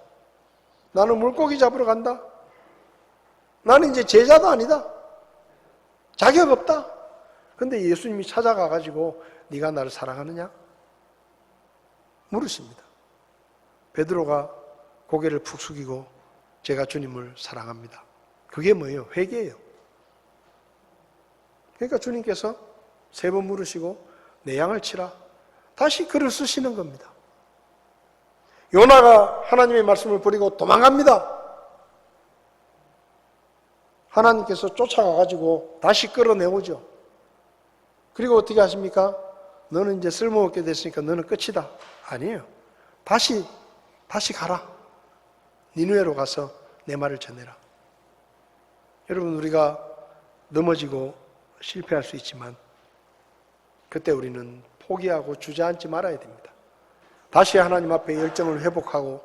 나는 물고기 잡으러 간다. 나는 이제 제자도 아니다. 자격 없다. 근데 예수님이 찾아가가지고 네가 나를 사랑하느냐? 물으십니다. 베드로가 고개를 푹 숙이고 제가 주님을 사랑합니다. 그게 뭐예요? 회개예요. 그러니까 주님께서 3번 물으시고 내 양을 치라. 다시 글을 쓰시는 겁니다. 요나가 하나님의 말씀을 버리고 도망갑니다. 하나님께서 쫓아가가지고 다시 끌어내오죠. 그리고 어떻게 하십니까? 너는 이제 쓸모없게 됐으니까 너는 끝이다. 아니에요. 다시 가라. 니느웨로 가서 내 말을 전해라. 여러분, 우리가 넘어지고 실패할 수 있지만 그때 우리는 포기하고 주저앉지 말아야 됩니다. 다시 하나님 앞에 열정을 회복하고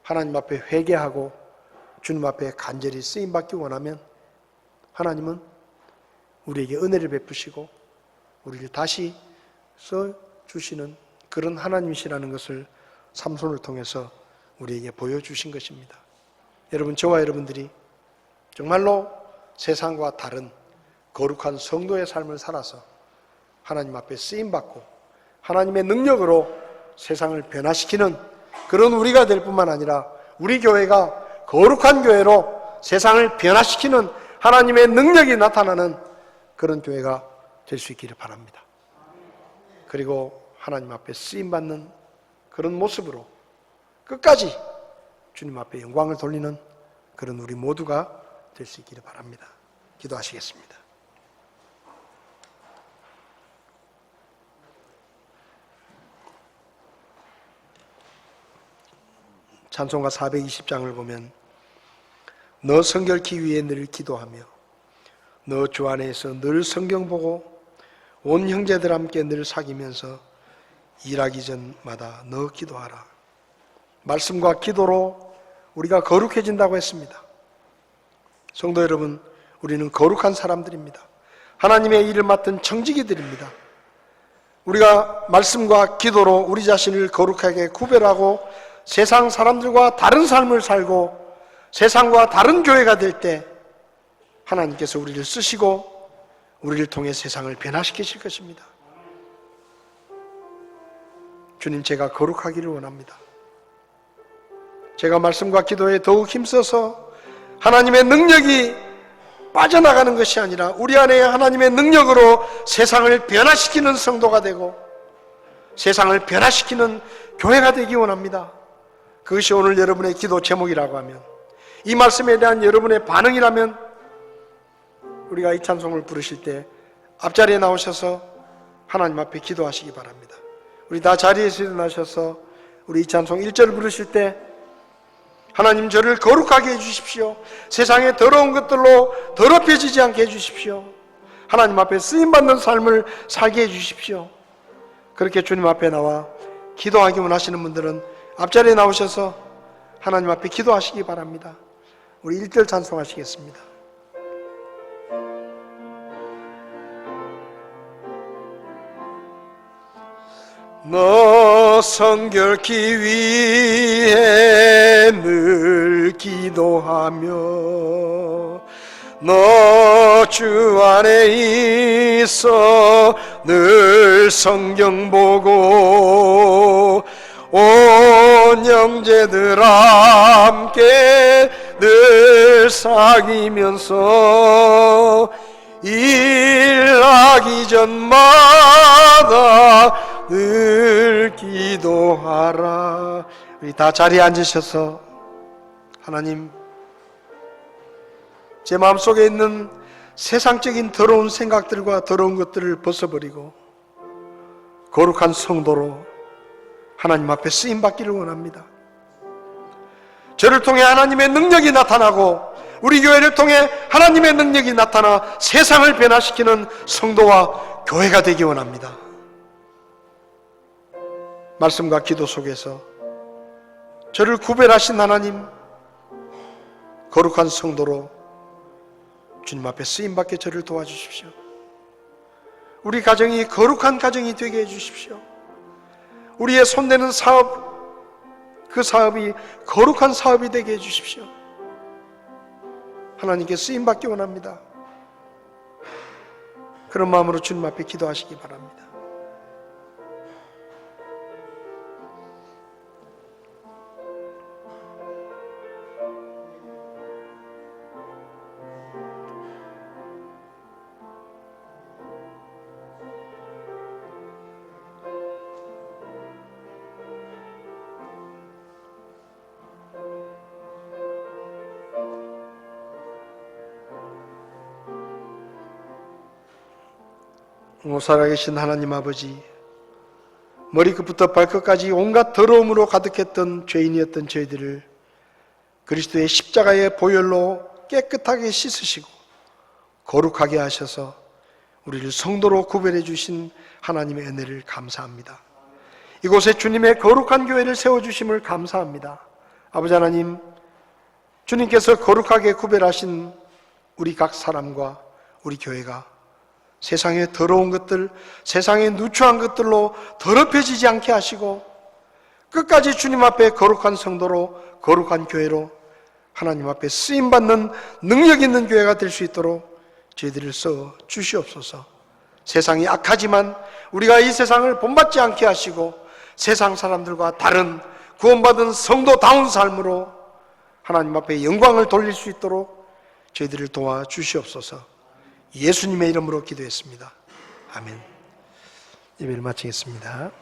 하나님 앞에 회개하고 주님 앞에 간절히 쓰임받기 원하면 하나님은 우리에게 은혜를 베푸시고 우리를 다시 써주시는 그런 하나님이시라는 것을 삼손을 통해서 우리에게 보여주신 것입니다. 여러분, 저와 여러분들이 정말로 세상과 다른 거룩한 성도의 삶을 살아서 하나님 앞에 쓰임받고 하나님의 능력으로 세상을 변화시키는 그런 우리가 될 뿐만 아니라 우리 교회가 거룩한 교회로 세상을 변화시키는 하나님의 능력이 나타나는 그런 교회가 될 수 있기를 바랍니다. 그리고 하나님 앞에 쓰임받는 그런 모습으로 끝까지 주님 앞에 영광을 돌리는 그런 우리 모두가 될 수 있기를 바랍니다. 기도하시겠습니다. 찬송가 420장을 보면 너 성결케 위해 늘 기도하며 너 주 안에서 늘 성경 보고 온 형제들 함께 늘 사귀면서 일하기 전마다 너 기도하라. 말씀과 기도로 우리가 거룩해진다고 했습니다. 성도 여러분, 우리는 거룩한 사람들입니다. 하나님의 일을 맡은 청지기들입니다. 우리가 말씀과 기도로 우리 자신을 거룩하게 구별하고 세상 사람들과 다른 삶을 살고 세상과 다른 교회가 될 때 하나님께서 우리를 쓰시고 우리를 통해 세상을 변화시키실 것입니다. 주님, 제가 거룩하기를 원합니다. 제가 말씀과 기도에 더욱 힘써서 하나님의 능력이 빠져나가는 것이 아니라 우리 안에 하나님의 능력으로 세상을 변화시키는 성도가 되고 세상을 변화시키는 교회가 되기 원합니다. 그것이 오늘 여러분의 기도 제목이라고 하면, 이 말씀에 대한 여러분의 반응이라면 우리가 이 찬송을 부르실 때 앞자리에 나오셔서 하나님 앞에 기도하시기 바랍니다. 우리 다 자리에서 일어나셔서 우리 이 찬송 1절을 부르실 때 하나님, 저를 거룩하게 해주십시오. 세상의 더러운 것들로 더럽혀지지 않게 해주십시오. 하나님 앞에 쓰임받는 삶을 살게 해주십시오. 그렇게 주님 앞에 나와 기도하기 원하시는 분들은 앞자리에 나오셔서 하나님 앞에 기도하시기 바랍니다. 우리 1절 찬송하시겠습니다. 너 성결케 위해 늘 기도하며 너 주 안에 있어 늘 성경 보고 온 형제들아 함께 늘 사귀면서 일하기 전마다 늘 기도하라. 우리 다 자리에 앉으셔서 하나님, 제 마음속에 있는 세상적인 더러운 생각들과 더러운 것들을 벗어버리고 거룩한 성도로 하나님 앞에 쓰임받기를 원합니다. 저를 통해 하나님의 능력이 나타나고 우리 교회를 통해 하나님의 능력이 나타나 세상을 변화시키는 성도와 교회가 되기 원합니다. 말씀과 기도 속에서 저를 구별하신 하나님, 거룩한 성도로 주님 앞에 쓰임받게 저를 도와주십시오. 우리 가정이 거룩한 가정이 되게 해주십시오. 우리의 손대는 사업, 그 사업이 거룩한 사업이 되게 해주십시오. 하나님께 쓰임받기 원합니다. 그런 마음으로 주님 앞에 기도하시기 바랍니다. 살아계신 하나님 아버지, 머리끝부터 발끝까지 온갖 더러움으로 가득했던 죄인이었던 저희들을 그리스도의 십자가의 보혈로 깨끗하게 씻으시고 거룩하게 하셔서 우리를 성도로 구별해 주신 하나님의 은혜를 감사합니다. 이곳에 주님의 거룩한 교회를 세워주심을 감사합니다. 아버지 하나님, 주님께서 거룩하게 구별하신 우리 각 사람과 우리 교회가 세상의 더러운 것들, 세상의 누추한 것들로 더럽혀지지 않게 하시고 끝까지 주님 앞에 거룩한 성도로, 거룩한 교회로 하나님 앞에 쓰임받는 능력 있는 교회가 될 수 있도록 저희들을 써 주시옵소서. 세상이 악하지만 우리가 이 세상을 본받지 않게 하시고 세상 사람들과 다른 구원받은 성도다운 삶으로 하나님 앞에 영광을 돌릴 수 있도록 저희들을 도와 주시옵소서. 예수님의 이름으로 기도했습니다. 아멘. 예배를 마치겠습니다.